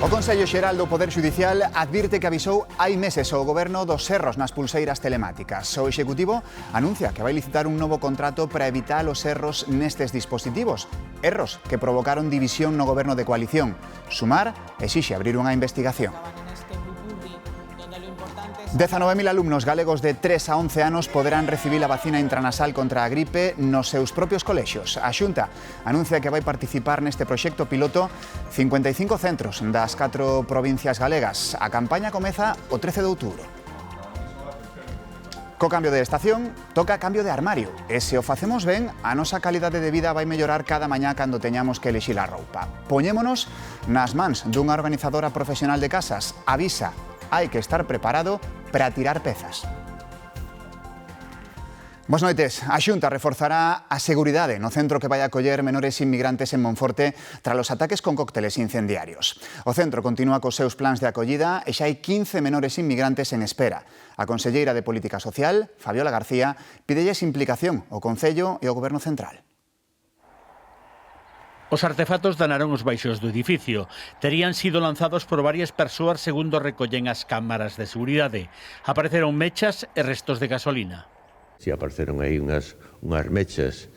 Consello Xeral do Poder Xudicial advirte que avisou hai meses ao Goberno dos erros nas pulseiras telemáticas. O Executivo anuncia que vai licitar un novo contrato para evitar os erros nestes dispositivos. Erros que provocaron división no Goberno de coalición. Sumar exixe abrir unha investigación. 19.000 alumnos galegos de 3 a 11 anos poderán recibir a vacina intranasal contra a gripe nos seus propios colexios. A Xunta anuncia que vai participar neste proxecto piloto 55 centros das 4 provincias galegas. A campaña comeza o 13 de outubro. Co cambio de estación, toca cambio de armario. E se o facemos ben, a nosa calidade de vida vai mellorar cada mañá cando teñamos que elixir a roupa. Poñémonos nas mans dunha organizadora profesional de casas. Avisa, hai que estar preparado para tirar pezas. Boas noites. A Xunta reforzará a seguridade no centro que vai acoller menores inmigrantes en Monforte tras os ataques con cócteles incendiarios. O centro continúa cos seus plans de acollida e xa hai 15 menores inmigrantes en espera. A conselleira de Política Social, Fabiola García, pídelles implicación ao Concello e ao Goberno Central. Os artefactos danaron os baixos do edificio. Terían sido lanzados por varias persoas segundo recollen as cámaras de seguridade. Apareceron mechas e restos de gasolina. Si apareceron aí unhas mechas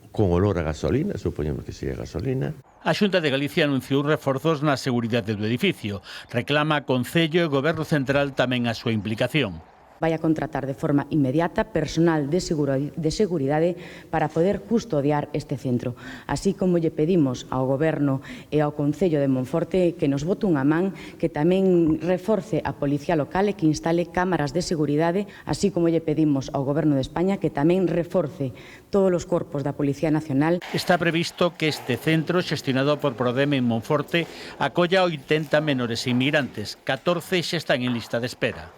con olor a gasolina, supoñemos que sería gasolina. A Xunta de Galicia anunciou reforzos na seguridade do edificio. Reclama a Concello e Goberno Central tamén a súa implicación. Vai a contratar de forma inmediata personal de seguridade para poder custodiar este centro. Así como lle pedimos ao Goberno e ao Concello de Monforte que nos bote unha man, que tamén reforce a Policía Local e que instale cámaras de seguridade, así como lle pedimos ao Goberno de España que tamén reforce todos os corpos da Policía Nacional. Está previsto que este centro, xestionado por Prodeme en Monforte, acolla 80 menores inmigrantes. 14 xa están en lista de espera.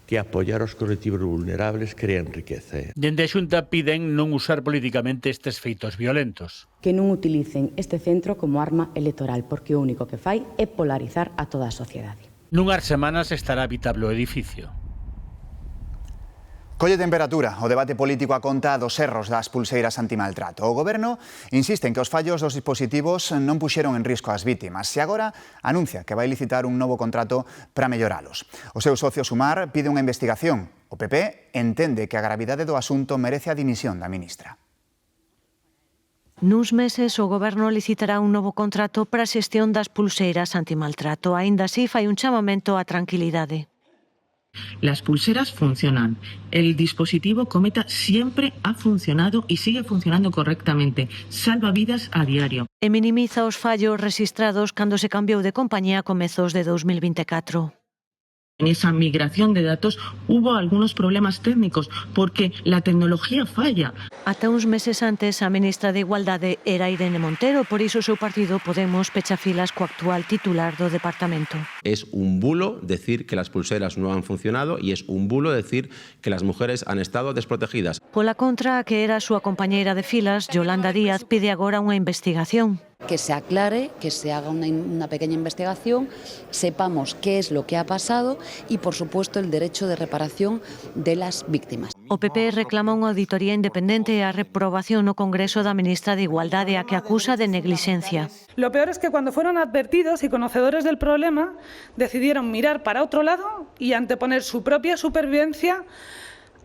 Que apoiar os colectivos vulnerables crean riqueza. Dende a Xunta piden non usar políticamente estes feitos violentos. Que non utilicen este centro como arma electoral, porque o único que fai é polarizar a toda a sociedade. Nunhas semanas estará habitable o edificio. Colle temperatura o debate político a conta dos erros das pulseiras antimaltrato. O Goberno insiste en que os fallos dos dispositivos non puxeron en risco as vítimas e agora anuncia que vai licitar un novo contrato para melloralos. O seu socio Sumar pide unha investigación. O PP entende que a gravidade do asunto merece a dimisión da ministra. Nuns meses o Goberno licitará un novo contrato para a xestión das pulseiras antimaltrato. Aínda así fai un chamamento á tranquilidade. Las pulseras funcionan. El dispositivo Cometa siempre ha funcionado y sigue funcionando correctamente. Salva vidas a diario. E minimiza os fallos rexistrados cando se cambiou de compañía a comezos de 2024. En esa migración de datos hubo algunos problemas técnicos porque la tecnología falla. Ata uns meses antes a ministra de Igualdade era Irene Montero, por iso o seu partido Podemos pecha filas co actual titular do departamento. Es un bulo decir que las pulseras no han funcionado y es un bulo decir que las mujeres han estado desprotegidas. Pola contra, a que era a súa compañeira de filas, Yolanda Díaz, pide agora unha investigación. Que se aclare, que se haga una pequeña investigación, sepamos qué es lo que ha pasado y, por supuesto, el derecho de reparación de las víctimas. O PP reclama unha auditoría independente e a reprobación no Congreso da ministra de Igualdade, a que acusa de negligencia. Lo peor es que cuando fueron advertidos y conocedores del problema, decidieron mirar para otro lado y anteponer su propia supervivencia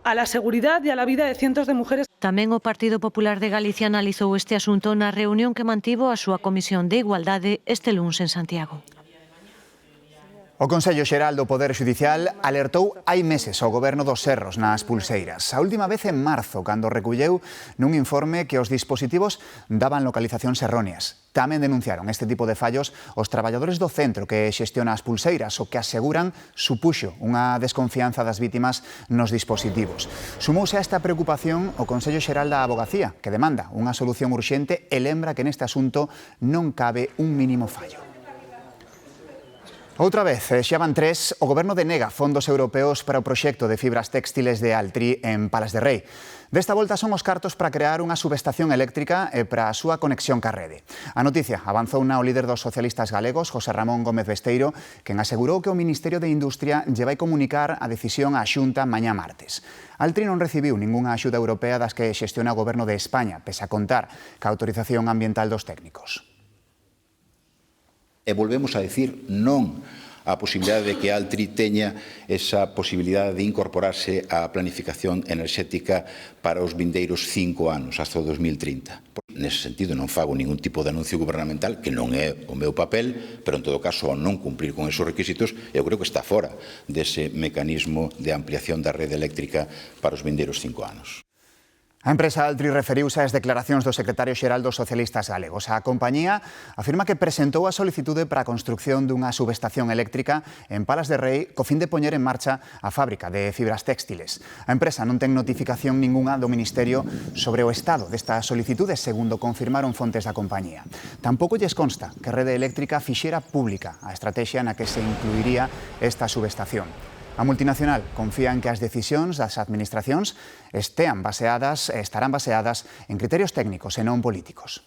a la seguridad y a la vida de cientos de mujeres. Tamén o Partido Popular de Galicia analizou este asunto na reunión que mantivo a súa Comisión de Igualdade este luns en Santiago. O Consello Xeral do Poder Xudicial alertou hai meses ao Goberno dos erros nas pulseiras. A última vez en marzo, cando recolleu nun informe que os dispositivos daban localizacións erróneas. Tamén denunciaron este tipo de fallos os traballadores do centro que xestiona as pulseiras, o que aseguran supuxo unha desconfianza das vítimas nos dispositivos. Sumouse a esta preocupación o Consello Xeral da Avogacía, que demanda unha solución urxente e lembra que neste asunto non cabe un mínimo fallo. Outra vez, xa van 3, o Goberno denega fondos europeos para o proxecto de fibras textiles de Altri en Palas de Rei. Desta volta son os cartos para crear unha subestación eléctrica e para a súa conexión ca rede. A noticia avanzou o líder dos socialistas galegos, José Ramón Gómez Besteiro, quen asegurou que o Ministerio de Industria lle vai comunicar a decisión á Xunta mañá martes. Altri non recibiu ningunha axuda europea das que xestiona o Goberno de España, pese a contar ca autorización ambiental dos técnicos. E volvemos a decir non a posibilidade de que Altri teña esa posibilidade de incorporarse á planificación enerxética para os vindeiros 5 anos, hasta o 2030. Nese sentido, non fago ningún tipo de anuncio gubernamental, que non é o meu papel, pero en todo caso, ao non cumprir con esos requisitos, eu creo que está fora dese mecanismo de ampliación da rede eléctrica para os vindeiros 5 anos. A empresa Altri referiuse ás declaracións do secretario xeral dos socialistas galegos. A compañía afirma que presentou a solicitude para a construción dunha subestación eléctrica en Palas de Rei co fin de poñer en marcha a fábrica de fibras téxtiles. A empresa non ten notificación ningunha do Ministerio sobre o estado desta solicitude, segundo confirmaron fontes da compañía. Tampouco lles consta que Rede Eléctrica fixera pública a estrategia na que se incluiría esta subestación. A multinacional confía en que as decisións das administracións estarán baseadas en criterios técnicos e non políticos.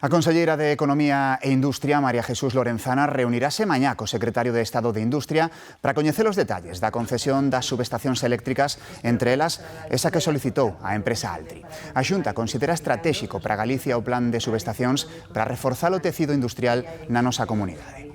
A conselleira de Economía e Industria, María Jesús Lorenzana, reunirase mañá co secretario de Estado de Industria para coñecer os detalles da concesión das subestacións eléctricas, entre elas esa que solicitou a empresa Altri. A Xunta considera estratéxico para Galicia o plan de subestacións para reforzar o tecido industrial na nosa comunidade.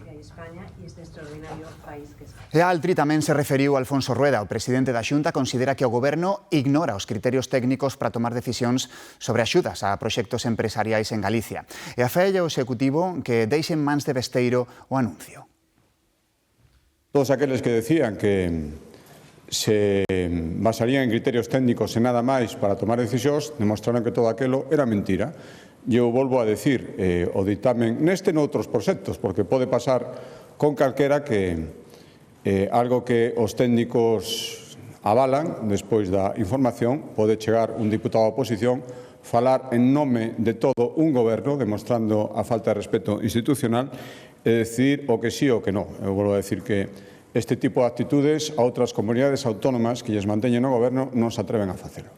E a Altri tamén se referiu a Alfonso Rueda. O presidente da Xunta considera que o Goberno ignora os criterios técnicos para tomar decisións sobre axudas a proxectos empresariais en Galicia. E afelle ao Executivo que deixen mans de besteiro o anuncio. Todos aqueles que decían que se basarían en criterios técnicos e nada máis para tomar decisións, demostraron que todo aquilo era mentira. Eu volvo a decir o ditamen neste e noutros proxectos, porque pode pasar con calquera que algo que os técnicos avalan despois da información, pode chegar un diputado da oposición, falar en nome de todo un goberno, demostrando a falta de respeto institucional, e decir o que sí o que non. Eu volvo a decir que este tipo de actitudes a outras comunidades autónomas que lles manteñen no goberno non se atreven a facelo.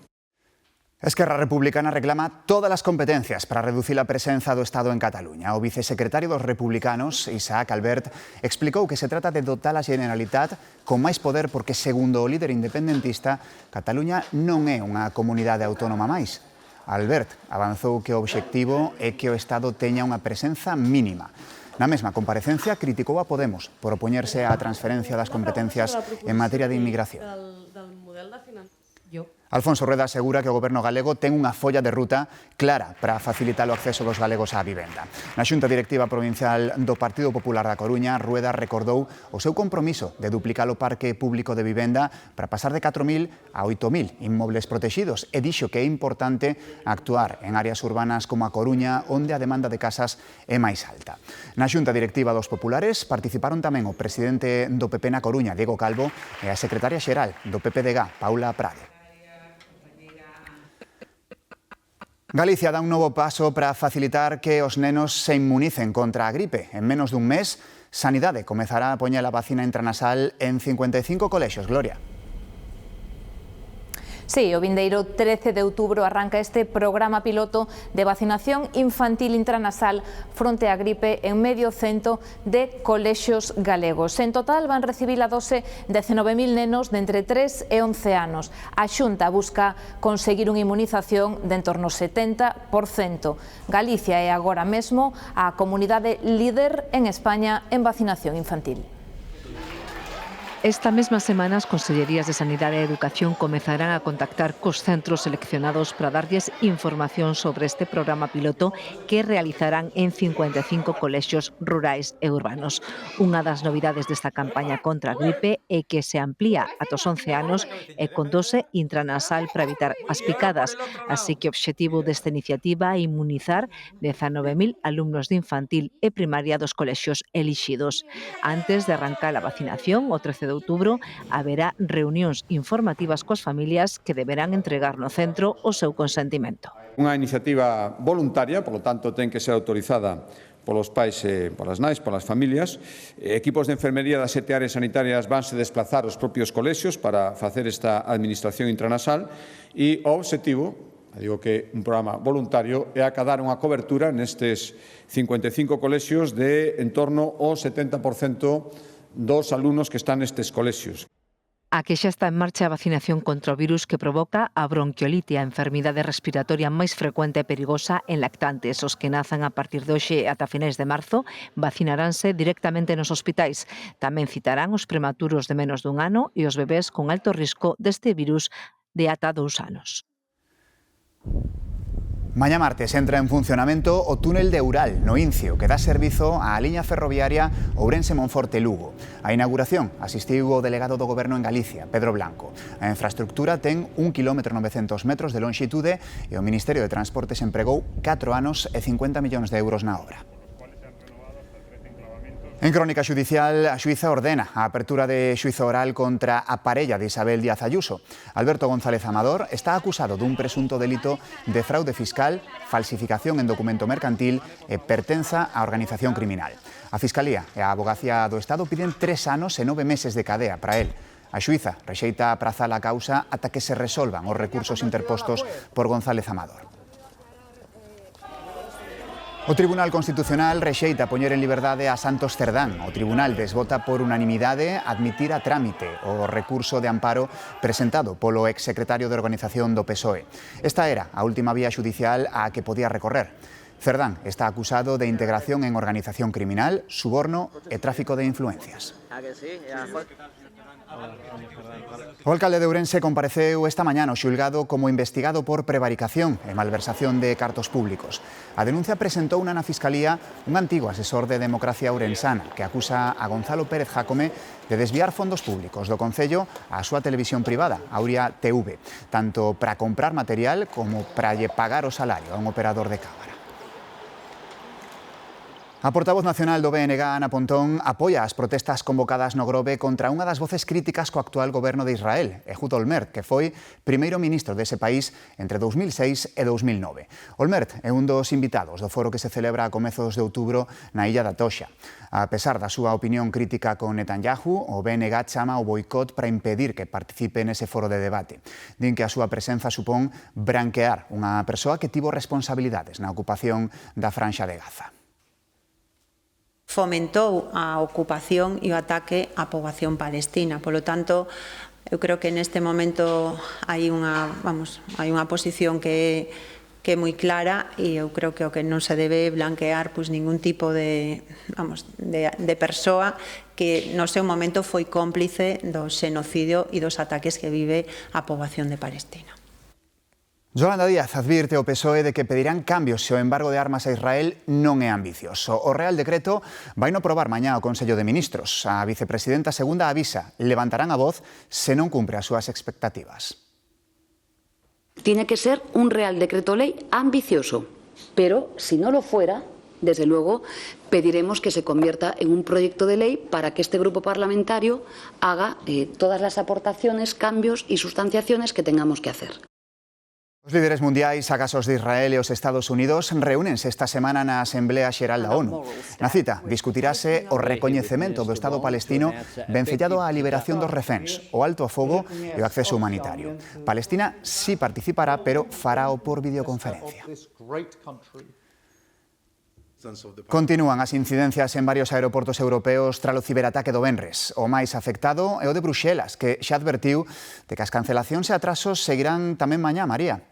Esquerra Republicana reclama todas as competencias para reducir a presenza do Estado en Cataluña. O vicesecretario dos republicanos, Isaac Albert, explicou que se trata de dotar a Generalitat con máis poder porque, segundo o líder independentista, Cataluña non é unha comunidade autónoma máis. Albert avanzou que o obxectivo é que o Estado teña unha presenza mínima. Na mesma comparecencia criticou a Podemos por opoñerse á transferencia das competencias en materia de inmigración. Alfonso Rueda asegura que o Goberno galego ten unha folla de ruta clara para facilitar o acceso dos galegos á vivenda. Na Xunta Directiva Provincial do Partido Popular da Coruña, Rueda recordou o seu compromiso de duplicar o parque público de vivenda para pasar de 4.000 a 8.000 inmobles protegidos e dixo que é importante actuar en áreas urbanas como a Coruña, onde a demanda de casas é máis alta. Na Xunta Directiva dos Populares participaron tamén o presidente do PP na Coruña, Diego Calvo, e a secretaria xeral do PPDG, Paula Prade. Galicia dá un novo paso para facilitar que os nenos se inmunicen contra a gripe. En menos dun mes, Sanidade comezará a poñer a vacina intranasal en 55 colexios. Gloria. Sí, o vindeiro 13 de outubro arranca este programa piloto de vacinación infantil intranasal fronte á gripe en medio cento de colexios galegos. En total van recibir a dose 19.000 nenos de entre 3 e 11 anos. A Xunta busca conseguir unha inmunización de en torno ao 70%. Galicia é agora mesmo a comunidade líder en España en vacinación infantil. Esta mesma semana as Consellerías de Sanidade e Educación comezarán a contactar cos centros seleccionados para darlles información sobre este programa piloto que realizarán en 55 colexios rurais e urbanos. Unha das novidades desta campaña contra a gripe é que se amplía ata os 11 anos e con dose intranasal para evitar as picadas. Así que o obxectivo desta iniciativa é inmunizar 19.000 alumnos de infantil e primaria dos colexios elixidos. Antes de arrancar a vacinación, o 13 de outubro, haberá reunións informativas coas familias que deberán entregar no centro o seu consentimento. Unha iniciativa voluntaria, por lo tanto, ten que ser autorizada polos pais e polas nais, polas familias. Equipos de enfermería das 7 áreas sanitarias vanse desplazar aos propios colexios para facer esta administración intranasal e o obxectivo, digo que un programa voluntario, é acadar unha cobertura nestes 55 colexios de en torno ao 70% dos alumnos que están nestes colexios. A que xa está en marcha a vacinación contra o virus que provoca a bronquiolite, a enfermidade respiratoria máis frecuente e perigosa en lactantes. Os que nazan a partir de hoxe ata finais de marzo vacinaránse directamente nos hospitais. Tamén citarán os prematuros de menos dun ano e os bebés con alto risco deste virus de ata 2 anos. Mañá martes entra en funcionamento o túnel de Ural, no Incio, que dá servizo á liña ferroviaria Ourense-Monforte-Lugo. A inauguración asistiu o delegado do Goberno en Galicia, Pedro Blanco. A infraestructura ten 1 km 900 metros de lonxitude e o Ministerio de Transportes empregou 4 anos e 50 millóns de euros na obra. En crónica xudicial, a xuíza ordena a apertura de xuízo oral contra a parella de Isabel Díaz Ayuso. Alberto González Amador está acusado dun presunto delito de fraude fiscal, falsificación en documento mercantil e pertenza á organización criminal. A Fiscalía e a Avogacía do Estado piden 3 anos e 9 meses de cadea para él. A xuíza rexeita aprazar a causa ata que se resolvan os recursos interpostos por González Amador. O Tribunal Constitucional rexeita poñer en liberdade a Santos Cerdán. O Tribunal desvota por unanimidade admitir a trámite o recurso de amparo presentado polo exsecretario de Organización do PSOE. Esta era a última vía xudicial á que podía recorrer. Cerdán está acusado de integración en organización criminal, suborno e tráfico de influencias. O alcalde de Ourense compareceu esta mañá no xulgado como investigado por prevaricación e malversación de cartos públicos. A denuncia presentou na Fiscalía un antigo asesor de Democracia Ourensana que acusa a Gonzalo Pérez Jácome de desviar fondos públicos do Concello á súa televisión privada, Auria TV, tanto para comprar material como para lle pagar o salario a un operador de cámara. A portavoz nacional do BNG, Ana Pontón, apoia as protestas convocadas no Grove contra unha das voces críticas co actual goberno de Israel, Ehud Olmert, que foi primeiro ministro dese país entre 2006 e 2009. Olmert é un dos invitados do foro que se celebra a comezos de outubro na illa da Toxa. A pesar da súa opinión crítica con Netanyahu, o BNG chama o boicot para impedir que participe nese foro de debate. Din que a súa presenza supón branquear unha persoa que tivo responsabilidades na ocupación da Franxa de Gaza. Fomentou a ocupación e o ataque á poboación palestina. Polo tanto, eu creo que neste momento hai unha posición que é moi clara e eu creo que o que non se debe blanquear ningún tipo de persoa que no seu momento foi cómplice do xenocidio e dos ataques que vive a poboación de Palestina. Yolanda Díaz advirte ao PSOE de que pedirán cambios se o embargo de armas a Israel non é ambicioso. O Real Decreto vai no aprobar mañá o Consello de Ministros. A vicepresidenta segunda avisa, levantarán a voz se non cumpre as súas expectativas. Tiene que ser un Real Decreto Ley ambicioso, pero si no lo fuera, desde luego pediremos que se convierta en un proyecto de ley para que este grupo parlamentario haga todas las aportaciones, cambios y sustanciaciones que tengamos que hacer. Os líderes mundiais agasos de Israel e os Estados Unidos reúnense esta semana na Asamblea Xeral da ONU. Na cita discutirase o recoñecemento do Estado palestino vencellado á liberación dos reféns, o alto a fogo e o acceso humanitario. Palestina sí participará, pero farao por videoconferencia. Continúan as incidencias en varios aeroportos europeos tras o ciberataque do venres. O máis afectado é o de Bruxelas, que xa advertiu de que as cancelacións e atrasos seguirán tamén mañá, María.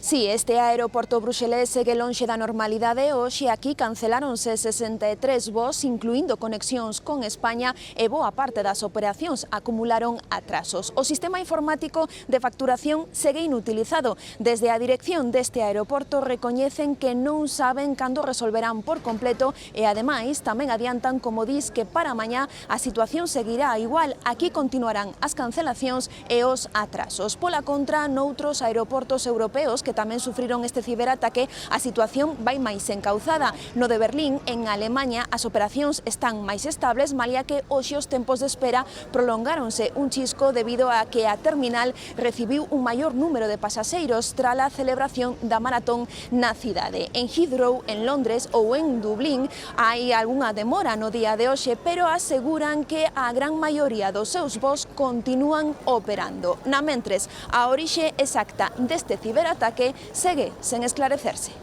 Sí, este aeroporto bruxelés segue lonxe da normalidade. Hoxe aquí canceláronse 63 voos, incluindo conexións con España, e boa parte das operacións acumularon atrasos. O sistema informático de facturación segue inutilizado. Desde a dirección deste aeroporto recoñecen que non saben cando resolverán por completo e, ademais, tamén adiantan, como dis, que para mañá a situación seguirá igual. Aquí continuarán as cancelacións e os atrasos. Pola contra, noutros aeroportos europeos que tamén sufriron este ciberataque, a situación vai máis encauzada. No de Berlín, en Alemanha, as operacións están máis estables, malia que hoxe os tempos de espera prolongáronse un chisco debido a que a terminal recibiu un maior número de pasaxeiros tras a celebración da maratón na cidade. En Heathrow, en Londres ou en Dublín hai algunha demora no día de hoxe, pero aseguran que a gran maioría dos seus voos continúan operando. Na mentres, a orixe exacta deste ciberataque segue sen esclarecerse.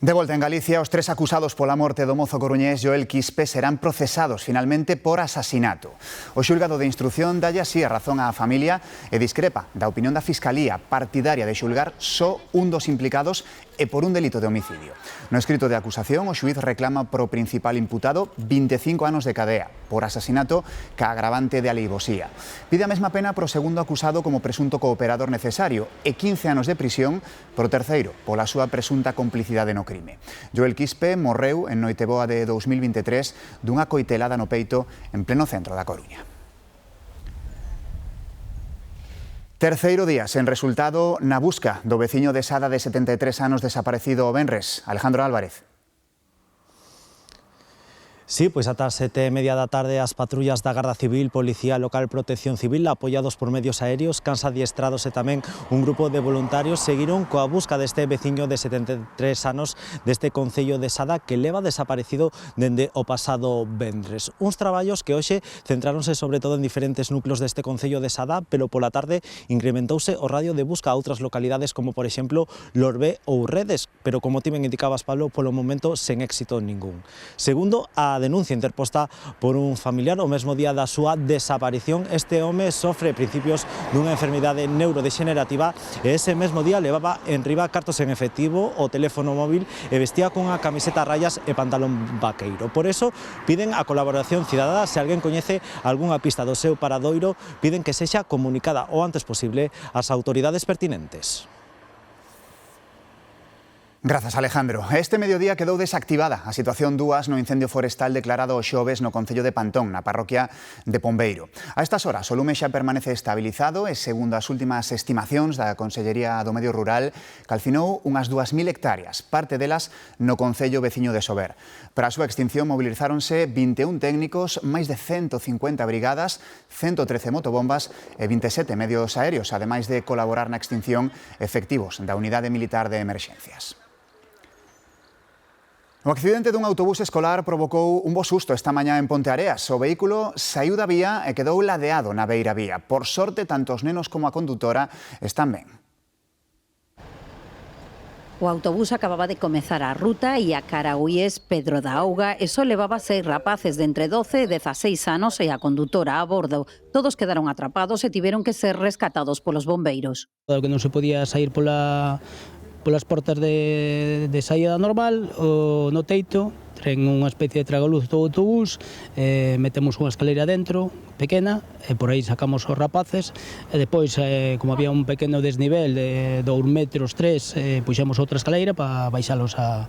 De volta en Galicia, os 3 acusados pola morte do mozo coruñés Joel Quispe serán procesados finalmente por asasinato. O xulgado de instrucción dalle así a razón á familia e discrepa da opinión da Fiscalía partidaria de xulgar só un dos implicados e por un delito de homicidio. No escrito de acusación, o xuíz reclama pro principal imputado 25 anos de cadea por asasinato ca agravante de alevosía. Pide a mesma pena pro segundo acusado como presunto cooperador necesario e 15 anos de prisión pro terceiro pola súa presunta complicidade no crime. Joel Quispe morreu en Noiteboa de 2023 dunha coitelada no peito en pleno centro da Coruña. Terceiro día sen resultado na busca do veciño de Sada de 73 anos desaparecido o venres, Alejandro Álvarez. Sí, pois ata 7:30 da tarde as patrullas da Garda Civil, Policía Local, Protección Civil, apoiados por medios aéreos, cans adiestrados e tamén un grupo de voluntarios seguiron coa busca deste veciño de 73 anos deste concello de Sada que leva desaparecido dende o pasado vendres. Uns traballos que hoxe centráronse sobre todo en diferentes núcleos deste concello de Sada, pero pola tarde incrementouse o radio de busca a outras localidades como por exemplo Lorbé ou Redes, pero como ti ben indicabas, Pablo, polo momento sen éxito ningún. Segundo a denuncia interposta por un familiar o mesmo día da súa desaparición, este home sofre principios dunha enfermidade neurodegenerativa e ese mesmo día levaba en riba cartos en efectivo, o teléfono móvil e vestía cunha camiseta a rayas e pantalón vaqueiro. Por eso piden a colaboración cidadá. Se alguén coñece algunha pista do seu paradoiro, piden que sexa comunicada o antes posible ás autoridades pertinentes. Grazas, Alejandro. Este mediodía quedou desactivada a situación 2 no incendio forestal declarado o xoves no concello de Pantón, na parroquia de Pombeiro. A estas horas, o lume xa permanece estabilizado e, segundo as últimas estimacións da Consellería do Medio Rural, calcinou unhas 2.000 hectáreas, parte delas no concello veciño de Sober. Para a súa extinción mobilizáronse 21 técnicos, máis de 150 brigadas, 113 motobombas e 27 medios aéreos, ademais de colaborar na extinción efectivos da Unidade Militar de Emerxencias. O accidente dun autobús escolar provocou un bo susto esta mañá en Ponteareas. O vehículo saíu da vía e quedou ladeado na beira vía. Por sorte, tanto os nenos como a condutora están ben. O autobús acababa de comezar a ruta e a Carauíes Pedro da Auga e só levaba 6 rapaces de entre 12 e 16 anos e a condutora a bordo. Todos quedaron atrapados e tiveron que ser rescatados polos bombeiros. Dado que non se podía sair polas portas de saída normal, no teito, traen unha especie de tragaluz do autobús, metemos unha escalera dentro, pequena, e por aí sacamos os rapaces, e depois, como había un pequeno desnivel de 2 metros, 3, puxemos outra escalera para baixalos a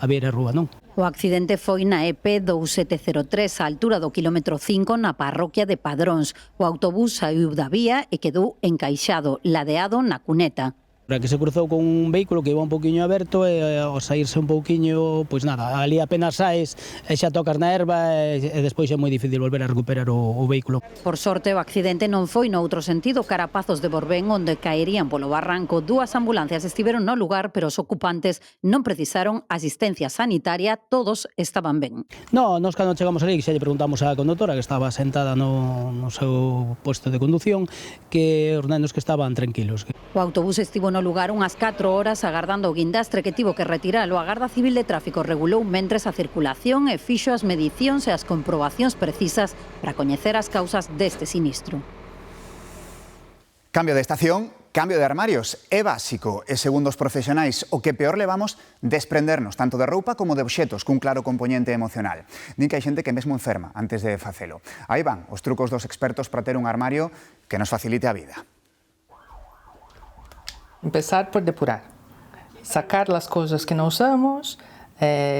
ver a rúa, non? O accidente foi na EP 2703, á altura do quilómetro 5, na parroquia de Padróns. O autobús saiu da vía e quedou encaixado, ladeado na cuneta. Que se cruzou con un vehículo que iba un pouquiño aberto e ao saírse un pouquiño, pois nada, ali apenas saes e xa tocas na herba e despois é moi difícil volver a recuperar o vehículo. Por sorte, o accidente non foi no outro sentido, cara a Pazos de Borbén, onde caerían polo barranco. 2 ambulancias estiveron no lugar, pero os ocupantes non precisaron asistencia sanitaria, todos estaban ben. No, nos cando chegamos ali, xa lle preguntamos á condutora, que estaba sentada no seu posto de conducción, que os nenos que estaban tranquilos. O autobús estivo no lugar unhas 4 horas agardando o guindastre que tivo que retiralo. A Garda Civil de Tráfico regulou mentres a circulación e fixo as medicións e as comprobacións precisas para coñecer as causas deste sinistro. Cambio de estación, cambio de armarios. É básico e, segundo os profesionais, o que peor levamos desprendernos tanto de roupa como de obxetos cun claro componente emocional. Din que hai xente que mesmo enferma antes de facelo. Aí van os trucos dos expertos para ter un armario que nos facilite a vida. Empezar por depurar, sacar as coisas que não usamos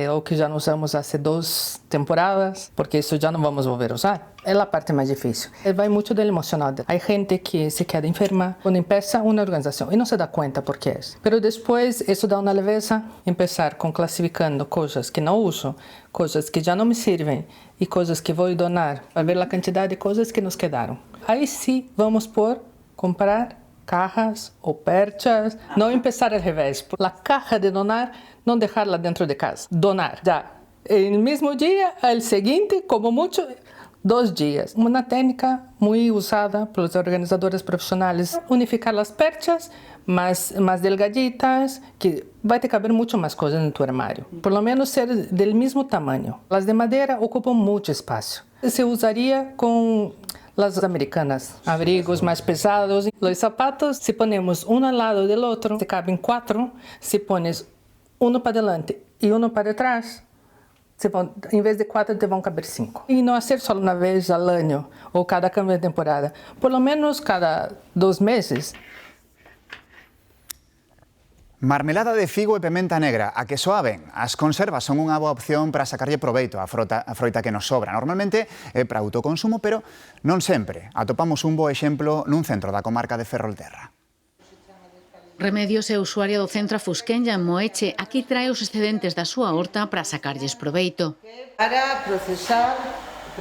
ou que já não usamos há 2 temporadas, porque isso já não vamos volver a usar. É a parte mais difícil. Vai muito do emocional. Há gente que se queda enferma quando empieza uma organização e não se dá conta por que é. Mas depois isso dá uma leveza, começar com classificando coisas que não uso, coisas que já não me servem e coisas que vou donar, para ver a quantidade de coisas que nos quedaram. Aí sim vamos por comprar cajas ou perchas, não começar ao revés. A caja de donar, não deixá-la dentro de casa. Donar, já. No mesmo dia, o seguinte, como muito, 2 dias. Uma técnica muito usada pelos organizadores profissionais, unificar as perchas más delgaditas, que vai te caber mucho más cosas en tu armario. Por lo menos ser del mismo tamaño. Las de madera ocupan mucho espacio. Se usaría con las americanas, abrigos más pesados. Los zapatos, si ponemos uno al lado del otro, te caben 4. Si pones uno para adelante y uno para atrás, en vez de 4 te van a caber 5. Y no hacer solo una vez al año o cada cambio de temporada, por lo menos cada 2 meses. Marmelada de figo e pementa negra, a que soaben. As conservas son unha boa opción para sacarlle proveito á froita que nos sobra. Normalmente é para autoconsumo, pero non sempre. Atopamos un bo exemplo nun centro da comarca de Ferrolterra. Remedios é usuaria do centro Fusquenlla en Moeche. Aquí trae os excedentes da súa horta para sacarlles proveito. Para procesar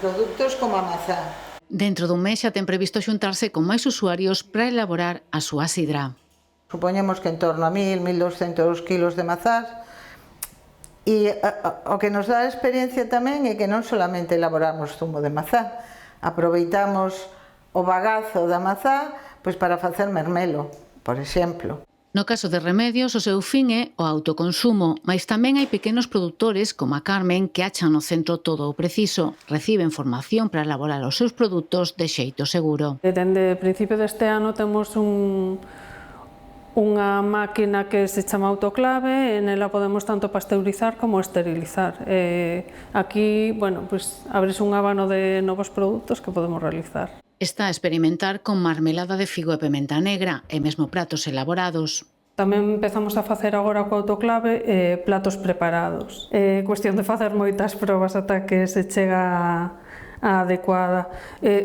produtos como a mazá. Dentro dun mes xa ten previsto xuntarse con máis usuarios para elaborar a súa sidra. Supoñemos que en torno a 1.200 kilos de mazás, e o que nos dá a experiencia tamén é que non solamente elaboramos zumo de mazá, aproveitamos o bagazo da mazá pois para facer mermelo, por exemplo. No caso de Remedios, o seu fin é o autoconsumo, mas tamén hai pequenos produtores como a Carmen que achan no centro todo o preciso. Reciben formación para elaborar os seus produtos de xeito seguro. Dende o principio deste ano temos unha máquina que se chama autoclave, e nela podemos tanto pasteurizar como esterilizar. Aquí, bueno, pues abres un abano de novos produtos que podemos realizar. Está a experimentar con marmelada de figo e pementa negra e mesmo pratos elaborados. Tamén empezamos a facer agora co autoclave platos preparados. É cuestión de facer moitas probas ata que se chega a adecuada.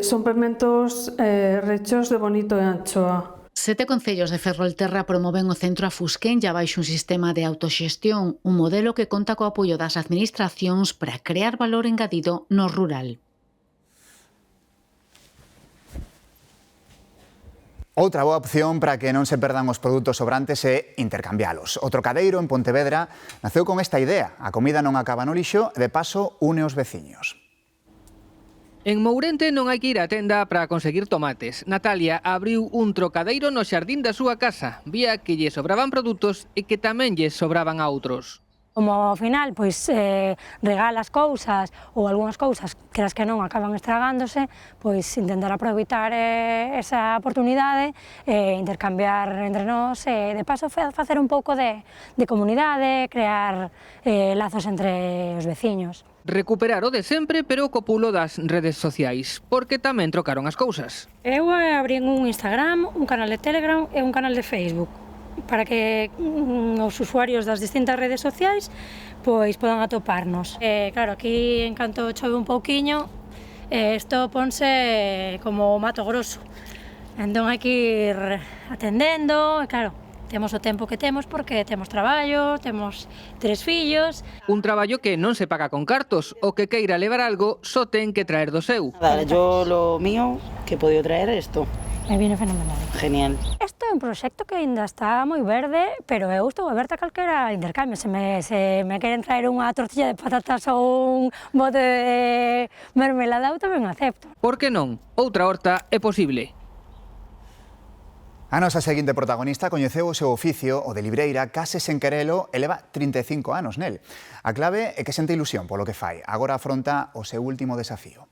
Son pementos rechos de bonito e anchoa. 7 concellos de Ferrolterra promoven o centro a Fusquenlla baixo un sistema de autoxestión, un modelo que conta co apoio das administracións para crear valor engadido no rural. Outra boa opción para que non se perdan os produtos sobrantes é intercambialos. O trocadeiro en Pontevedra naceu con esta idea. A comida non acaba no lixo e de paso une os veciños. En Mourente non hai que ir á tenda para conseguir tomates. Natalia abriu un trocadeiro no xardín da súa casa. Vía que lle sobraban produtos e que tamén lle sobraban a outros. Como ao final pois regalas cousas ou algunhas cousas que as que non acaban estragándose, pois intentar aproveitar esa oportunidade e intercambiar entre nós e de paso facer un pouco de comunidade, crear lazos entre os veciños. Recuperar o de sempre, pero co pulo das redes sociais, porque tamén trocaron as cousas. Eu abrí un Instagram, un canal de Telegram e un canal de Facebook, para que os usuarios das distintas redes sociais pois podan atoparnos. Claro, aquí en canto chove un pouquiño, isto ponse como mato grosso. Entón hai que ir atendendo, e claro, temos o tempo que temos porque temos traballo, temos 3 fillos. Un traballo que non se paga con cartos, o que queira levar algo só ten que traer do seu. Yo lo mío que he podido traer é isto. Me viene fenomenal. Genial. Isto é un proxecto que ainda está moi verde, pero eu estou aberta a calquera intercambio. Se me queren traer unha tortilla de patatas ou un bote de mermelada, eu tamén acepto. Por que non? Outra horta é posible. A nosa seguinte protagonista coñeceu o seu oficio, o de libreira, case sen querelo, e leva 35 anos nel. A clave é que sente ilusión polo que fai. Agora afronta o seu último desafío.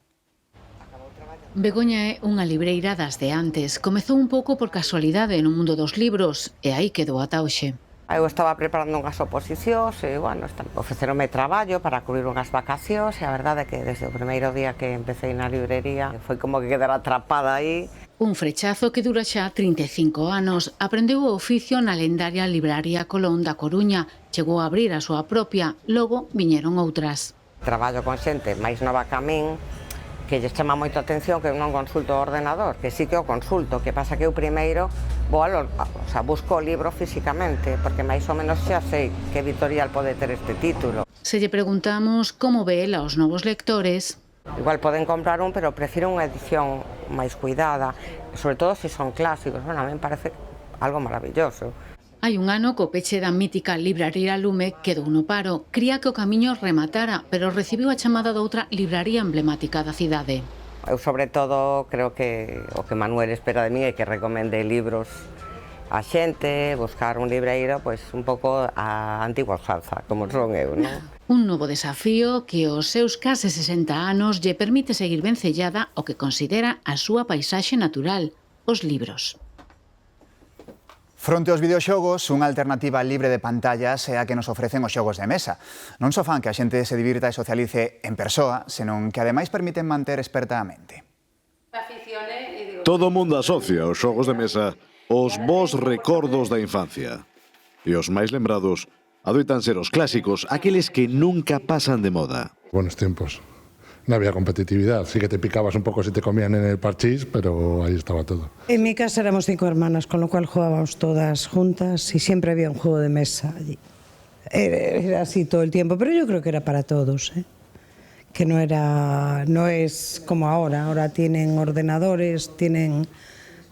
Begoña é unha libreira das de antes. Comezou un pouco por casualidade no mundo dos libros e aí quedou ata hoxe. Eu estaba preparando unhas oposicións e, ofreceronme traballo para cubrir unhas vacacións e a verdade é que desde o primeiro día que empecé na librería foi como que quedar atrapada aí. Un frechazo que dura xa 35 anos. Aprendeu o oficio na lendaria libraría Colón da Coruña. Chegou a abrir a súa propia, logo viñeron outras. Traballo con xente máis nova que a min, que lles chama moito a atención que eu non consulto o ordenador, que sí que o consulto, que pasa que eu primeiro busco o libro físicamente, porque máis ou menos xa sei que editorial pode ter este título. Se lle preguntamos como vela aos novos lectores... Igual poden comprar un, pero prefiro unha edición máis cuidada, sobre todo se son clásicos. Bueno, a mí me parece algo maravilloso. Hai un ano, co peche da mítica libraría Lume, quedou no paro. Cría que o camiño rematara, pero recibiu a chamada doutra libraría emblemática da cidade. Eu, sobre todo, creo que o que Manuel espera de mí é que recomende libros a xente, buscar un libreiro pois un pouco a antigua usanza, como son eu, non? Un novo desafío que aos seus case 60 anos lle permite seguir vencellada ao que considera a súa paisaxe natural, os libros. Fronte aos videoxogos, unha alternativa libre de pantallas é a que nos ofrecen os xogos de mesa. Non só fan que a xente se divirta e socialice en persoa, senón que ademais permiten manter experta a mente. Todo o mundo asocia os xogos de mesa os bons recordos da infancia. E os máis lembrados adoitan ser os clásicos, aqueles que nunca pasan de moda. Buenos tiempos. No había competitividad, sí que te picabas un poco si te comían en el parchís, pero ahí estaba todo. En mi casa éramos 5 hermanas, con lo cual jugábamos todas juntas y siempre había un juego de mesa allí. Era así todo el tiempo, pero yo creo que era para todos, ¿eh? Que no es como ahora tienen ordenadores, tienen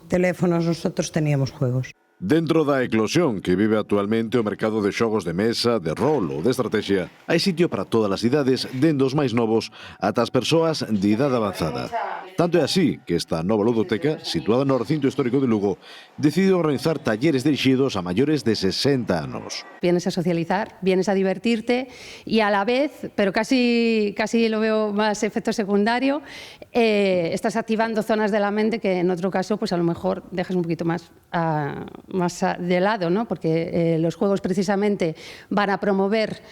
teléfonos, nosotros teníamos juegos. Dentro da eclosión que vive actualmente o mercado de xogos de mesa, de rol ou de estrategia, hai sitio para todas as idades, dende os máis novos ata as persoas de idade avanzada. Tanto é así que esta nova ludoteca, situada no recinto histórico de Lugo, decidiu organizar talleres dirixidos a maiores de 60 anos. Vienes a socializar, vienes a divertirte y a la vez, pero casi lo veo más efecto secundario, estás activando zonas de la mente que en otro caso pues a lo mejor dejas un poquito más de lado, ¿no? Porque los juegos precisamente van a promover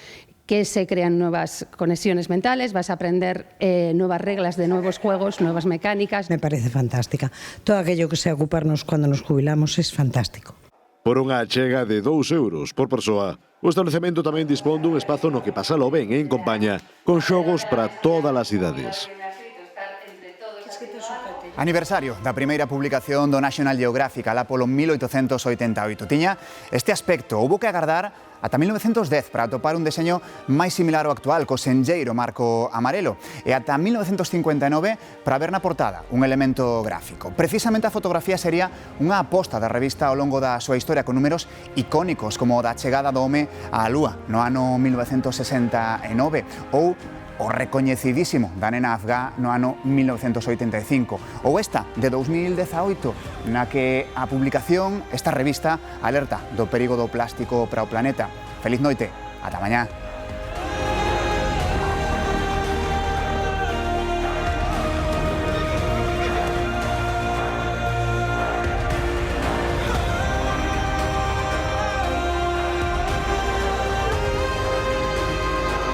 que se crean nuevas conexiones mentales, vas a aprender nuevas reglas de nuevos juegos, nuevas mecánicas. Me parece fantástica. Todo aquello que sea ocuparnos cuando nos jubilamos es fantástico. Por unha achega de 2 euros por persoa, o establecemento tamén dispón dun espazo no que pasalo ben en compañía, con xogos para todas as idades. Aniversario da primeira publicación do National Geographic alá polo 1888. Tiña este aspecto, houbo que agardar ata 1910 para atopar un deseño máis similar ao actual, co senlleiro marco amarelo, e ata 1959 para ver na portada un elemento gráfico. Precisamente a fotografía sería unha aposta da revista ao longo da súa historia, con números icónicos como o da chegada do home á Lúa no ano 1969 ou o recoñecidísimo da nena afgá no ano 1985, ou esta de 2018, na que a publicación, esta revista, alerta do perigo do plástico para o planeta. Feliz noite, ata mañá.